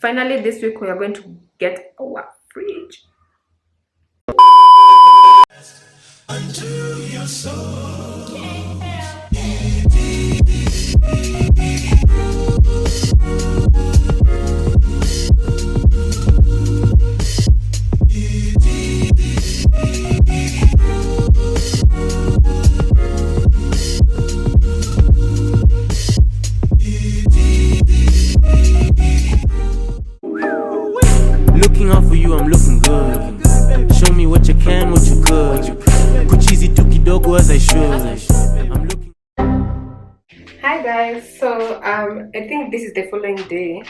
Finally, this week we are going to get our fridge. Unto your soul. Looking out for you, I'm looking good. Show me what you can, what you could. Kuchizi tuki dogo as I should. I'm looking. Hi guys, so I think this is the following day.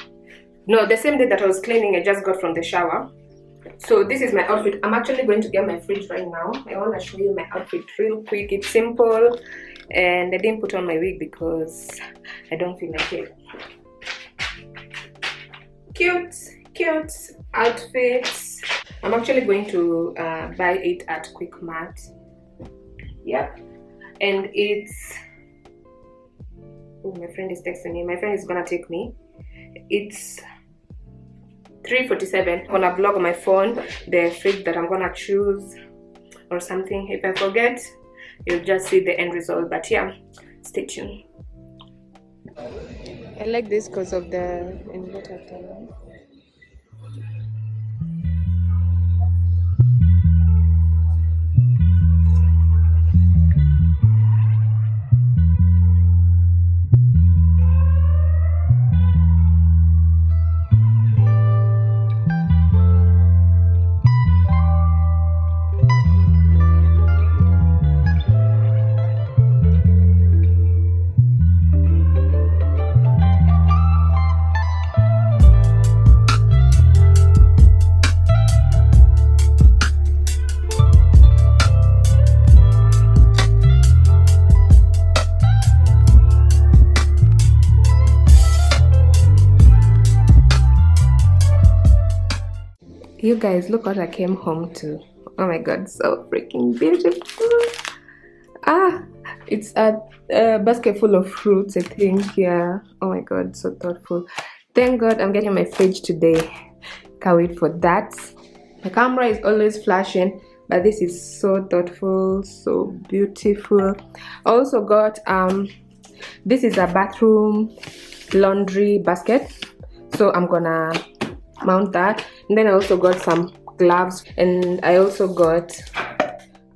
No, the same day that I was cleaning. I just got from the shower. So this is my outfit. I'm actually going to get my fridge right now. I want to show you my outfit real quick. It's simple, and I didn't put on my wig because I don't feel like it. Cute outfits. I'm actually going to buy it at Quick Mart. Yep. And it's, oh, my friend is texting me. My friend is gonna take me. It's 3:47. I'm gonna vlog on my phone the fridge that I'm gonna choose or something. If I forget, you'll just see the end result. But yeah, stay tuned. I like this because of the inverter color. You guys, look what I came home to. Oh my god, so freaking beautiful. It's a basket full of fruits, I think. Yeah, oh my god, so thoughtful. Thank god I'm getting my fridge today. Can't wait for that. The camera is always flashing, but this is so thoughtful, so beautiful. I also got this is a bathroom laundry basket, so I'm gonna mount that. And then I also got some gloves, and I also got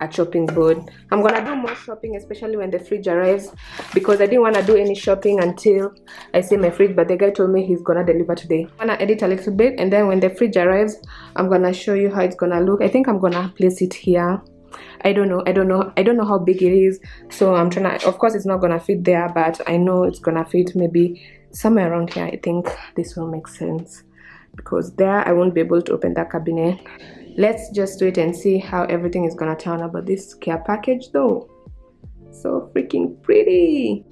a chopping board. I'm gonna do more shopping, especially when the fridge arrives, because I didn't want to do any shopping until I see my fridge, but the guy told me he's gonna deliver today. I'm gonna edit a little bit, and then when the fridge arrives, I'm gonna show you how it's gonna look. I think I'm gonna place it here. I don't know how big it is, so I'm trying to, of course it's not gonna fit there, but I know it's gonna fit maybe somewhere around here. I think this will make sense, because there I won't be able to open that cabinet. Let's just wait and see how everything is gonna turn out. But this care package though, so freaking pretty.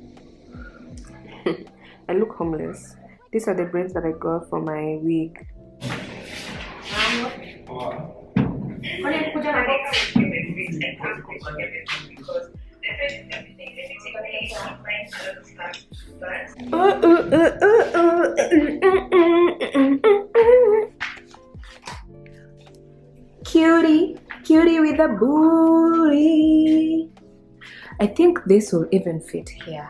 I look homeless. These are the braids that I got for my wig. Cutie with a booty. I think this will even fit here.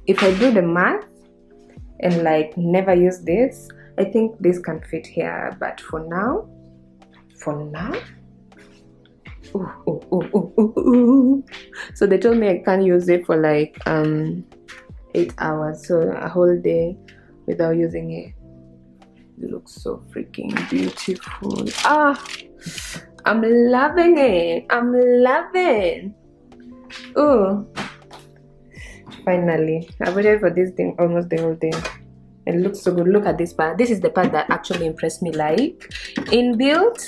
If I do the math and like never use this, I think this can fit here. But for now, ooh. So they told me I can't use it for like 8 hours, so a whole day without using it. It looks so freaking beautiful. I'm loving it. I'm loving. Oh, finally I waited for this thing almost the whole day. It looks so good. Look at this part. This is the part that actually impressed me. Like inbuilt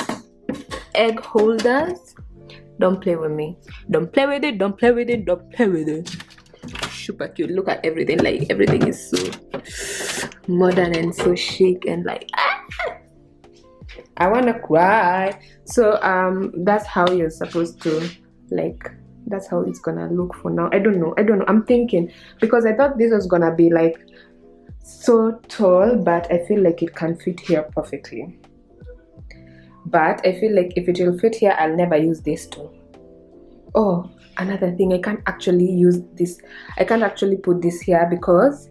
egg holders. Don't play with me. Don't play with it. Don't play with it. Don't play with it. Super cute. Look at everything. Like everything is so modern and so chic and like I wanna cry. So that's how you're supposed to, like, that's how it's gonna look for now. I don't know. I'm thinking, because I thought this was gonna be like so tall, but I feel like it can fit here perfectly. But I feel like if it will fit here, I'll never use this too. Oh, another thing, I can't actually use this. I can't actually put this here because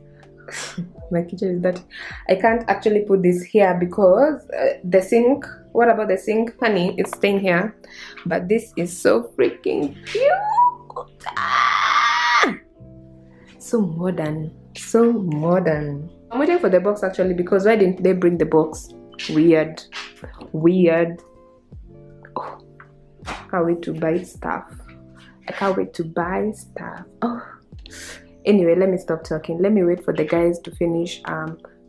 my kitchen is dirty. I can't actually put this here because the sink. What about the sink, honey? It's staying here. But this is so freaking cute. Ah! So modern. So modern. I'm waiting for the box actually, because why didn't they bring the box? Weird. Oh, can't wait to buy stuff. I can't wait to buy stuff. Oh, anyway, let me stop talking. Let me wait for the guys to finish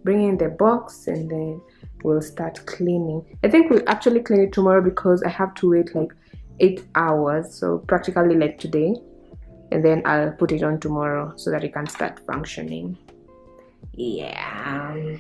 bringing the box, and then we'll start cleaning. I think we'll actually clean it tomorrow because I have to wait like 8 hours, so practically like today, and then I'll put it on tomorrow so that it can start functioning. Yeah.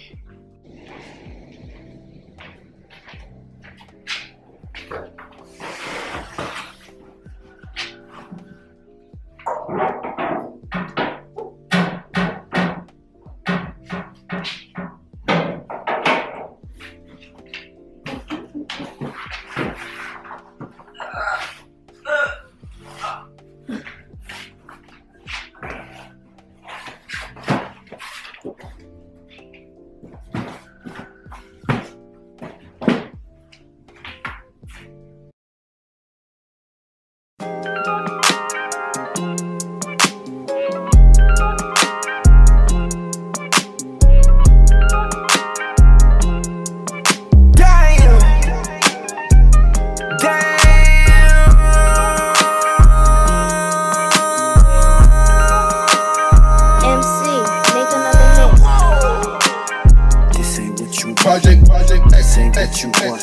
Project, this ain't what you want.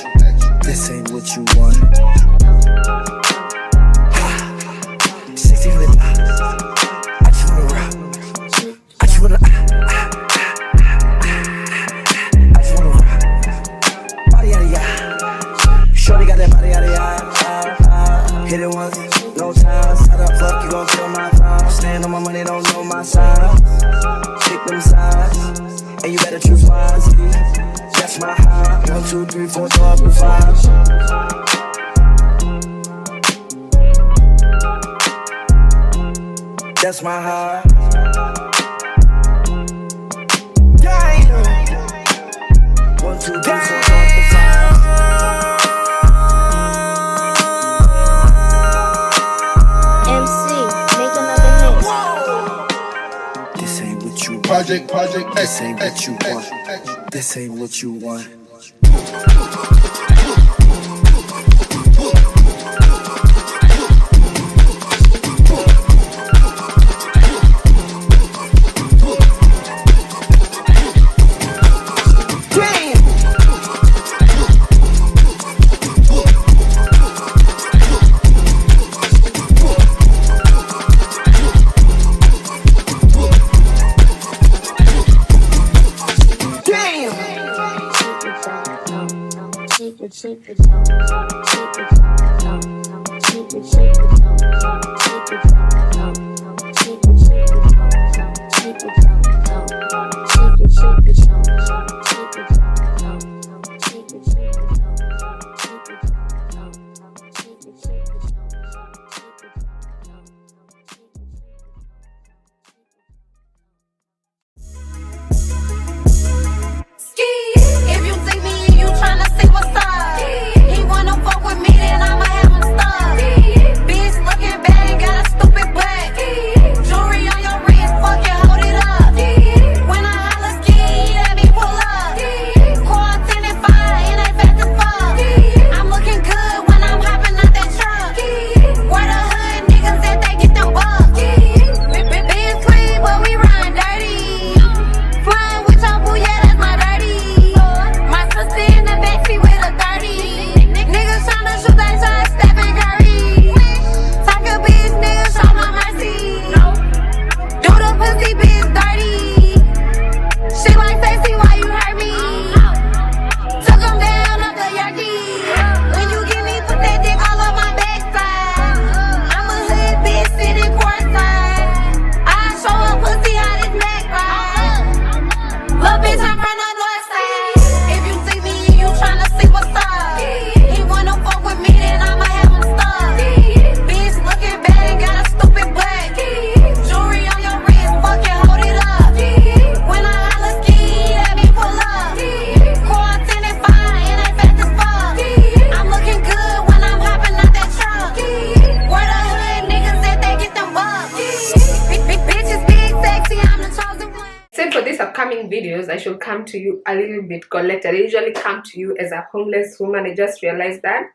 This ain't what you want. 60 with I just wanna rock. I just wanna rock. Body out of ya. Shorty got that body out of ya. Hit it once, no time. Side up, fuck, you gon' kill my vibe. Stand on my money, don't know my side. Pick them sides, and you better choose wisely. That's my high. 1, 2, 3, 4, go up to 5. That's my high. Damn. 1, 2, 3, 4, go up to 5. MC, make another hit. This ain't what you want. Project, this ain't what you want. This ain't what you want. Jewelry on your wrist, fuck it, hold it up. When I holla ski, videos, I should come to you a little bit collected. I usually come to you as a homeless woman. I just realized that.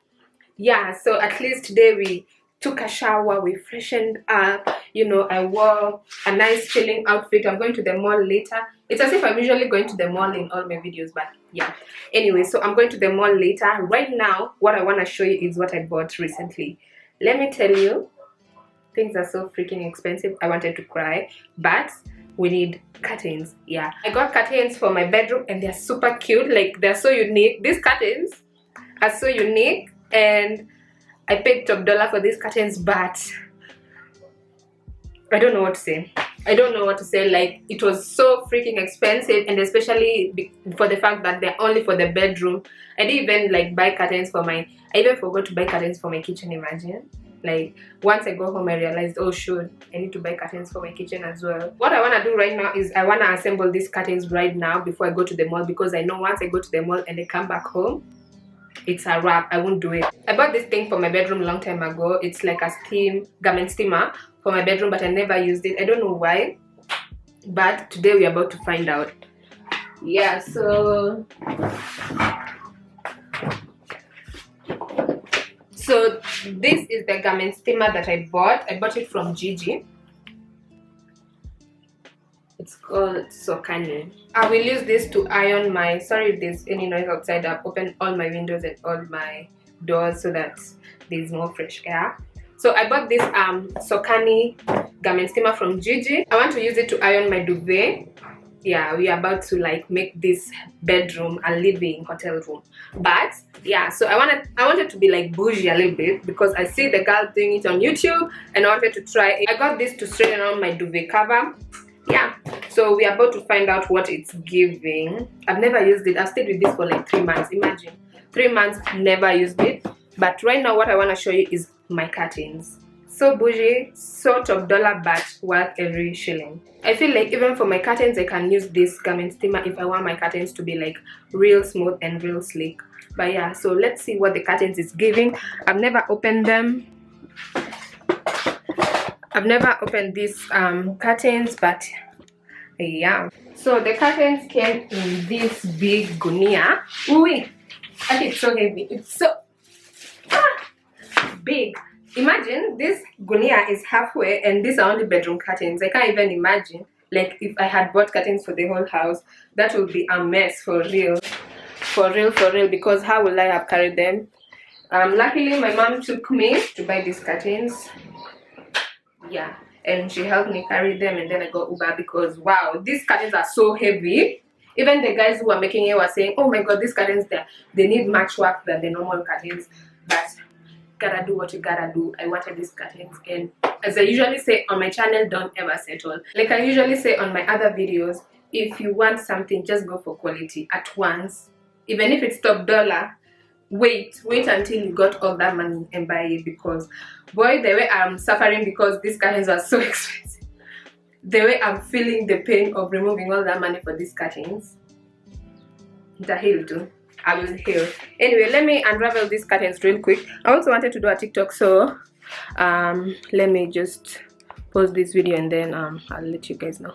Yeah, so at least today we took a shower, we freshened up, you know, I wore a nice chilling outfit. I'm going to the mall later. It's as if I'm usually going to the mall in all my videos, but yeah. Anyway, so I'm going to the mall later. Right now, what I want to show you is what I bought recently. Let me tell you, things are so freaking expensive. I wanted to cry, but we need curtains. Yeah, I got curtains for my bedroom and they're super cute. Like, they're so unique. These curtains are so unique, and I paid top dollar for these curtains, but I don't know what to say. I don't know what to say. Like, it was so freaking expensive, and especially for the fact that they're only for the bedroom. I didn't even like buy curtains for my, I even forgot to buy curtains for my kitchen. Imagine. Like, once I go home, I realized, oh shoot, I need to buy curtains for my kitchen as well. What I want to do right now is I want to assemble these curtains right now before I go to the mall, because I know once I go to the mall and I come back home, it's a wrap. I won't do it. I bought this thing for my bedroom long time ago. It's like a garment steamer for my bedroom, but I never used it. I don't know why, but today we're about to find out. Yeah, so this is the garment steamer that I bought. I bought it from Gigi. It's called Sokani. I will use this to iron my, sorry if there's any noise outside, I've opened all my windows and all my doors so that there's more fresh air. So I bought this Sokani garment steamer from Gigi. I want to use it to iron my duvet. Yeah, we are about to like make this bedroom a living hotel room. But yeah, so I wanted to be like bougie a little bit, because I see the girl doing it on YouTube and I wanted to try it. I got this to straighten out my duvet cover. Yeah, so we are about to find out what it's giving. I've never used it. I've stayed with this for like 3 months. Imagine, 3 months, never used it. But right now what I want to show you is my curtains. So bougie, so top dollar, but worth every shilling. I feel like even for my curtains, I can use this garment steamer if I want my curtains to be like real smooth and real sleek. But yeah, so let's see what the curtains is giving. I've never opened them. I've never opened these curtains, but yeah. So the curtains came in this big gunia. Ooh, it's so heavy. It's so big. Imagine this gunia is halfway and these are only bedroom curtains. I can't even imagine, like, if I had bought curtains for the whole house, that would be a mess for real. For real, because how will I have carried them? Luckily my mom took me to buy these curtains. Yeah, and she helped me carry them, and then I got Uber because wow, these curtains are so heavy. Even the guys who are making it were saying, oh my god, these curtains, they need much work than the normal curtains, but gotta do what you gotta do. I wanted these curtains, and as I usually say on my channel, don't ever settle. Like I usually say on my other videos, if you want something, just go for quality at once. Even if it's top dollar, wait until you got all that money and buy it, because boy, the way I'm suffering because these curtains are so expensive, the way I'm feeling the pain of removing all that money for these curtains, the heal too. I will heal. Anyway, let me unravel these curtains real quick. I also wanted to do a TikTok, so let me just pause this video and then I'll let you guys know.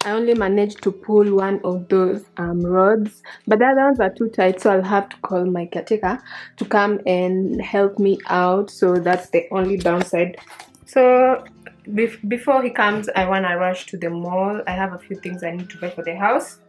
I only managed to pull one of those rods, but the other ones are too tight, so I'll have to call my caretaker to come and help me out. So that's the only downside. So before he comes, I want to rush to the mall. I have a few things I need to buy for the house.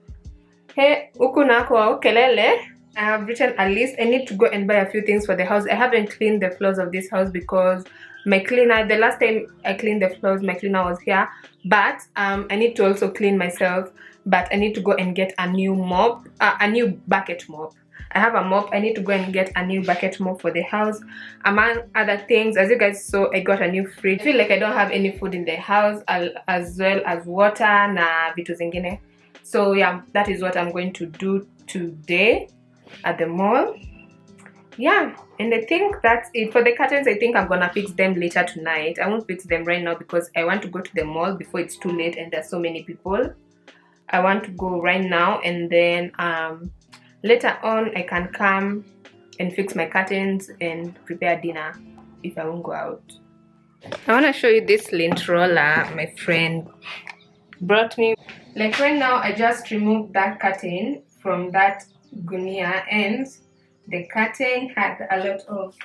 Hey, ukunako kelele. I have written a list. I need to go and buy a few things for the house. I haven't cleaned the floors of this house because my cleaner, the last time I cleaned the floors, my cleaner was here. But I need to also clean myself. But I need to go and get a new mop, a new bucket mop. I have a mop. I need to go and get a new bucket mop for the house. Among other things, as you guys saw, I got a new fridge. I feel like I don't have any food in the house, as well as water na vitu zingine. So yeah, that is what I'm going to do today at the mall. yeah, and I think that's it for the curtains. I think I'm gonna fix them later tonight. I won't fix them right now because I want to go to the mall before it's too late and there's so many people. I want to go right now, and then later on I can come and fix my curtains and prepare dinner if I won't go out. I want to show you this lint roller my friend brought me. Like right now I just removed that curtain from that gunia, and the curtain had a lot of,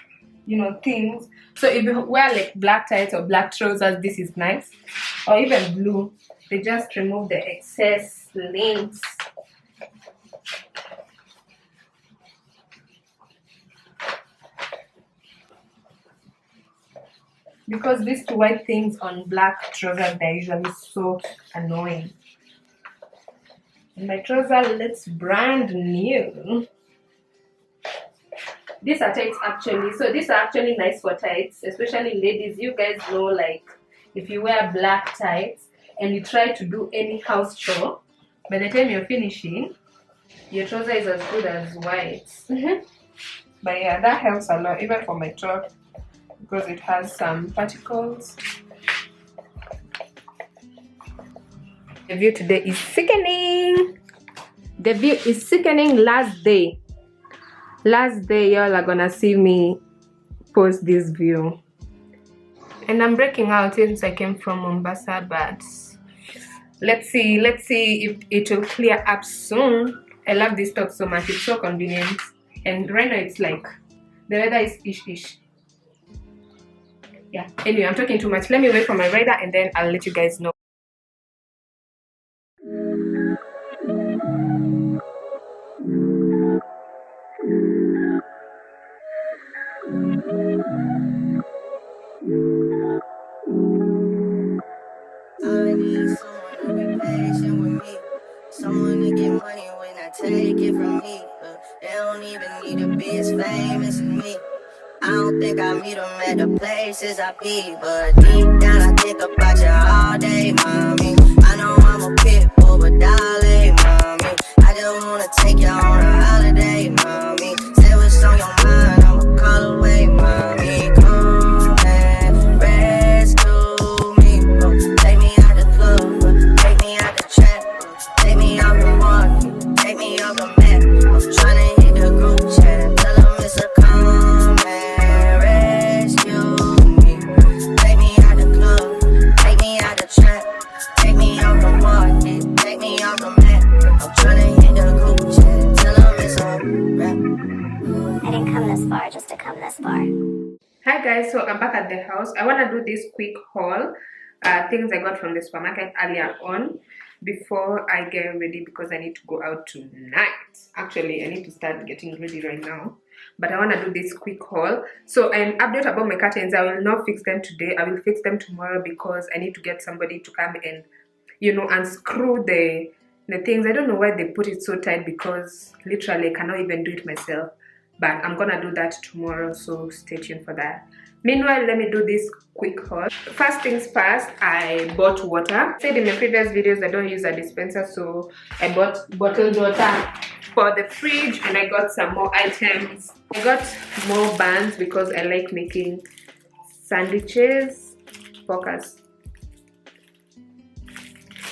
you know, things. So if you wear like black tights or black trousers, this is nice, or even blue. They just remove the excess links. Because these two white things on black trousers, they're usually so annoying. And my trouser looks brand new. These are tights actually. So these are actually nice for tights, especially ladies. You guys know, like if you wear black tights and you try to do any house chore, by the time you're finishing, your trouser is as good as white. But yeah, that helps a lot, even for my top, because it has some particles. The view today is sickening. The view is sickening. Last day y'all are gonna see me post this view, and I'm breaking out since I came from Mombasa, but let's see if it will clear up soon. I love this top so much. It's so convenient, and right now it's like the weather is ish. Yeah, anyway, I'm talking too much. Let me wait for my rider and then I'll let you guys know. I need someone to be patient with me. Someone to get money when I take it from me. They don't even need to be as famous as me. I don't think I meet them at the places I be, but deep down I think about you all day, mommy. I know I'm a pit bull, but darling, mommy, I just wanna take you on a holiday, mommy. Say what's on your mind, I'ma call away, mommy. Come and rescue me, take me out the club, take me out the trap, take me out the market, take me off the map. I'm tryna hit the group chat, tell them it's a come and rescue me. Take me out the club, take me out the trap, take me off the market, take me off the map. I'm tryna hit the group chat, tell them it's a rap. I didn't come this far just to come this far. Hi guys, so I'm back at the house. I want to do this quick haul, things I got from the supermarket earlier on before I get ready, because I need to go out tonight. Actually, I need to start getting ready right now, but I want to do this quick haul. So an update about my curtains: I will not fix them today, I will fix them tomorrow, because I need to get somebody to come and, you know, unscrew the things. I don't know why they put it so tight, because literally I cannot even do it myself, but I'm gonna do that tomorrow, so stay tuned for that. Meanwhile, let me do this quick haul. First things first, I bought water. I said in the previous videos I don't use a dispenser, so I bought bottled water for the fridge, and I got some more items. I got more buns because I like making sandwiches. Focus.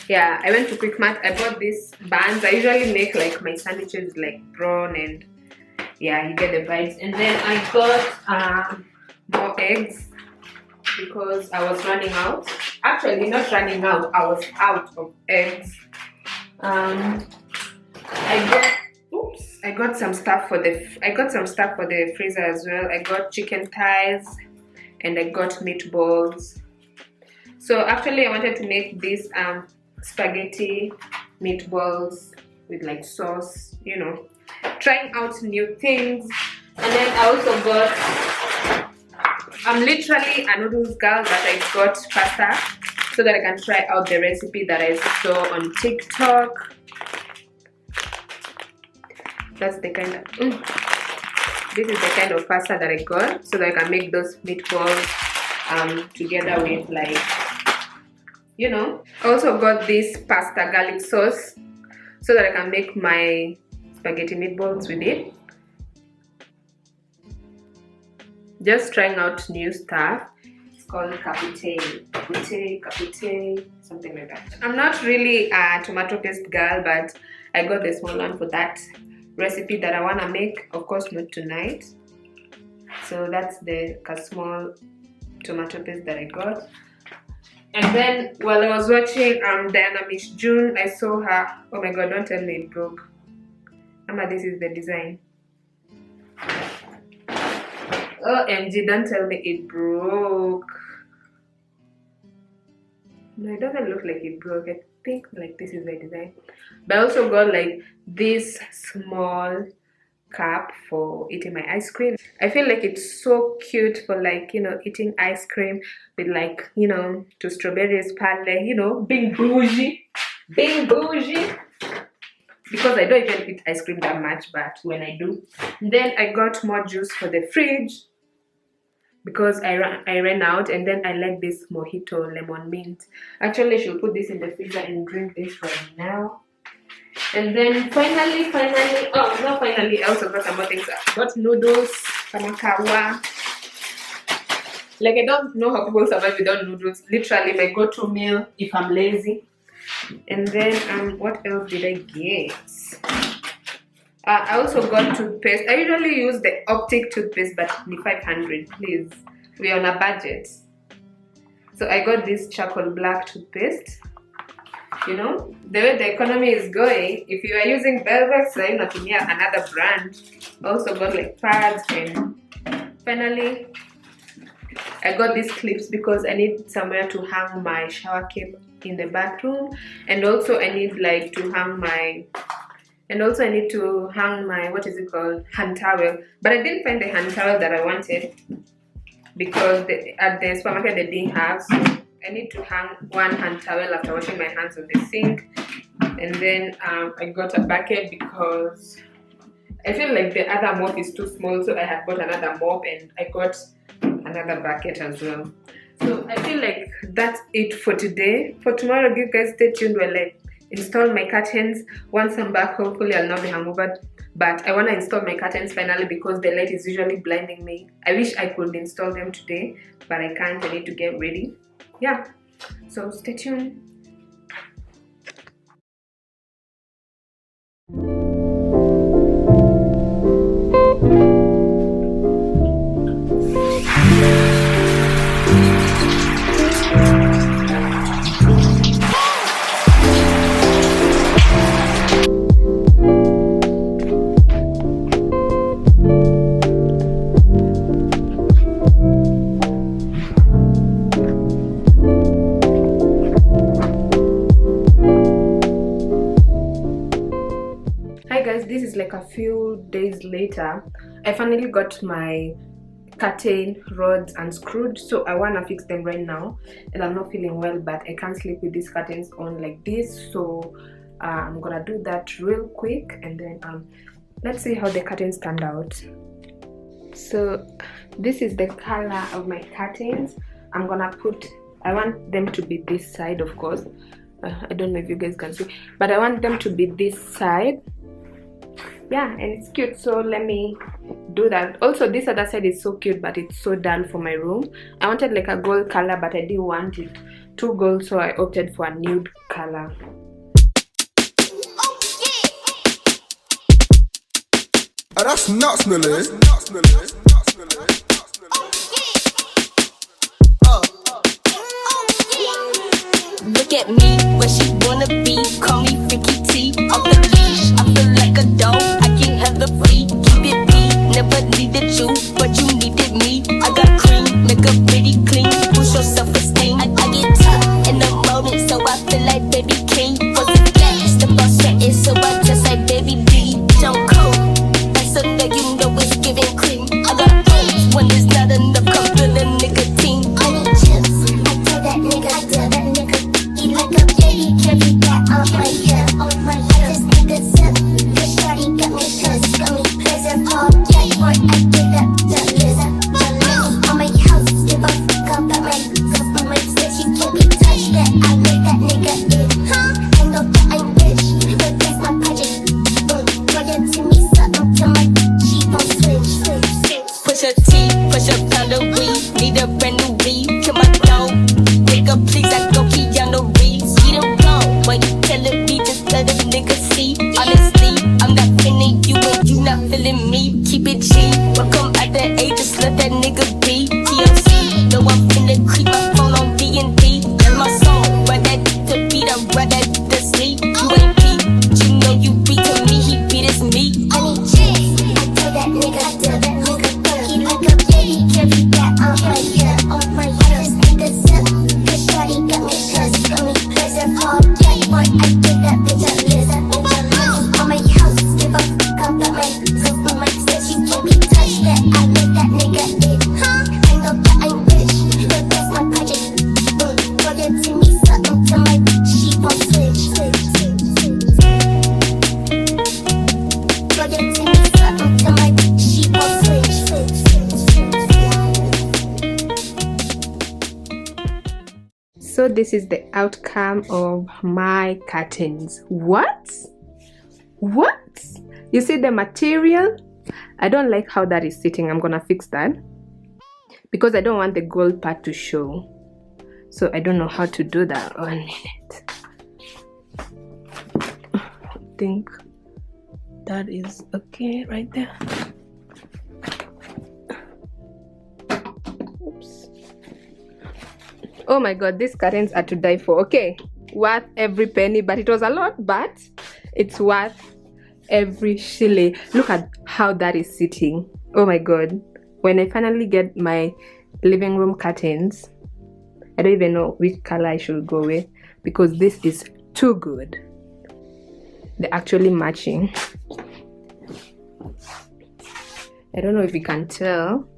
Yeah, I went to Quick Mart. I bought these buns. I usually make like my sandwiches like brown, and yeah, you get the vibes. And then I got more eggs because I was running out. Actually, not running out, I was out of eggs. I got some stuff for the freezer as well. I got chicken thighs and I got meatballs. So actually I wanted to make these spaghetti meatballs with like sauce, you know, trying out new things. And then I also got, I'm literally a noodles girl, but I got pasta so that I can try out the recipe that I saw on TikTok. That's the kind of this is the kind of pasta that I got, so that I can make those meatballs together with, like, you know. I also got this pasta garlic sauce so that I can make my spaghetti meatballs with it. Just trying out new stuff. It's called cuteee, something like that. I'm not really a tomato paste girl, but I got the small one for that recipe that I want to make. Of course, not tonight. So that's the small tomato paste that I got. And then while I was watching Diana Miss June, I saw her. Oh my god, don't tell me it broke. Amma, this is the design. OMG, don't tell me it broke. No, it doesn't look like it broke. I think like this is the design. But I also got like this small cup for eating my ice cream. I feel like it's so cute for like, you know, eating ice cream with like, you know, two strawberries, parley, you know, being bougie. Because I don't even eat ice cream that much, but when I do. Then I got more juice for the fridge because I ran out, and then I like this mojito lemon mint. Actually, I should put this in the freezer and drink this right now. And then finally, oh no, finally, I also got some more things. I got noodles, kamakawa. Like, I don't know how people survive without noodles. Literally my go-to meal if I'm lazy. And then what else did I get? I also got toothpaste. I usually use the Optic toothpaste, but the 500, please. We're on a budget. So I got this charcoal black toothpaste. You know, the way the economy is going, if you are using Velvet, so you're not near another brand. Also got like pads, and finally I got these clips because I need somewhere to hang my shower cap in the bathroom, and also I need like to hang my what is it called, hand towel. But I didn't find the hand towel that I wanted because at the supermarket they didn't have, so I need to hang one hand towel after washing my hands on the sink. And then I got a bucket because I feel like the other mop is too small, so I had bought another mop, and I got another bucket as well. So I feel like that's it for today. For tomorrow, you guys stay tuned while I install my curtains. Once I'm back, hopefully I'll not be hungover, but I want to install my curtains finally because the light is usually blinding me. I wish I could install them today, but I can't. I need to get ready. Yeah, so stay tuned. This is like a few days later. I finally got my curtain rods unscrewed, so I want to fix them right now, and I'm not feeling well, but I can't sleep with these curtains on like this, so I'm gonna do that real quick, and then let's see how the curtains turned out. So this is the color of my curtains. I want them to be this side, of course. I don't know if you guys can see, but I want them to be this side. Yeah, and it's cute, so let me do that. Also, this other side is so cute, but it's so dull for my room. I wanted like a gold color, but I didn't want it too gold, so I opted for a nude color. Oh, that's nuts, Millie. Look at me, where she wanna be. Call me Ricky T. Off the leash, I feel like a dog. I can have the free, keep it beat. Never needed you, but you needed me. I got cream, make up pretty clean. Boost your self-esteem. I get tough in the moment, so I feel like baby king. For the flash, the boss sweating, so I dress like baby D. Don't cool, that's so that you know it's giving cream. I got hoes when there's not enough, come feeling nicotine. I need chips, I tell that nigga, eat like a baby, carry that on my hip, I just take a sip, cause shawty got me pissed, got me pissed all day, boy, I get up, on my house, give a fuck about my girl, on my bitch, you can't be touched, that I make that nigga eat, I know that I'm rich, but that's my project, bring it to me, something till my cheek won't switch, push a T, push a So this is the outcome of my curtains. What? You see the material? I don't like how that is sitting. I'm gonna fix that because I don't want the gold part to show. So I don't know how to do that. 1 minute. I think that is okay right there. Oops. Oh my god, these curtains are to die for. Okay, worth every penny, but it was a lot, but it's worth every shilling. Look at how that is sitting. Oh my god, when I finally get my living room curtains, I don't even know which color I should go with because this is too good. They're actually matching. I don't know if you can tell.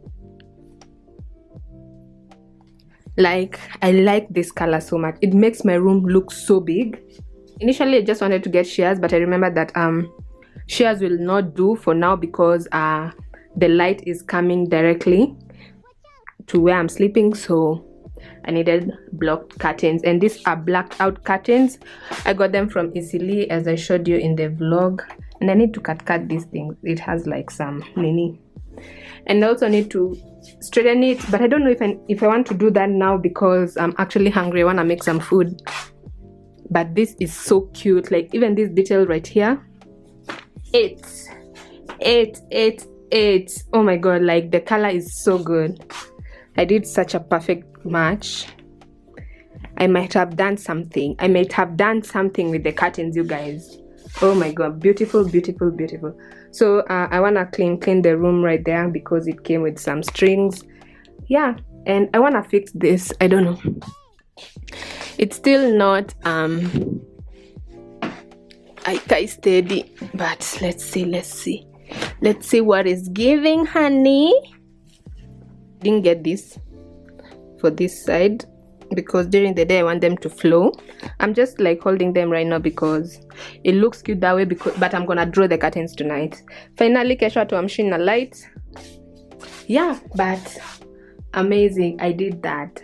Like, I like this color so much. It makes my room look so big. Initially, I just wanted to get shears, but I remember that shears will not do for now because the light is coming directly to where I'm sleeping, so I needed blocked curtains, and these are blacked out curtains. I got them from Easily, as I showed you in the vlog, and I need to cut these things. It has like some mini, and I also need to straighten it, but I don't know if I want to do that now because I'm actually hungry. I want to make some food. But this is so cute. Like, even this detail right here, it's oh my god, like the color is so good. I did such a perfect match. I might have done something with the curtains, you guys. Oh my god, beautiful. So I want to clean the room right there because it came with some strings. Yeah, and I want to fix this. I don't know, it's still not I steady, but let's see what is giving, honey. Didn't get this for this side because during the day I want them to flow. I'm just like holding them right now because it looks cute that way, but I'm gonna draw the curtains tonight. Finally kesho tuamshin na light. Yeah, but amazing. I did that.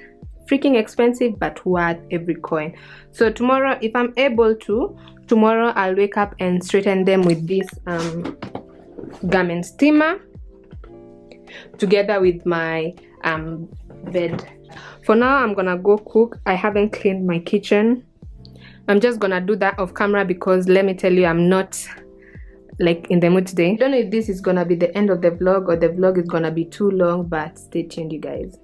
Freaking expensive, but worth every coin. So tomorrow, if I'm able to, tomorrow I'll wake up and straighten them with this garment steamer together with my bed. For now, I'm gonna go cook. I haven't cleaned my kitchen. I'm just gonna do that off camera because let me tell you, I'm not like in the mood today. I don't know if this is gonna be the end of the vlog or the vlog is gonna be too long, but stay tuned, you guys.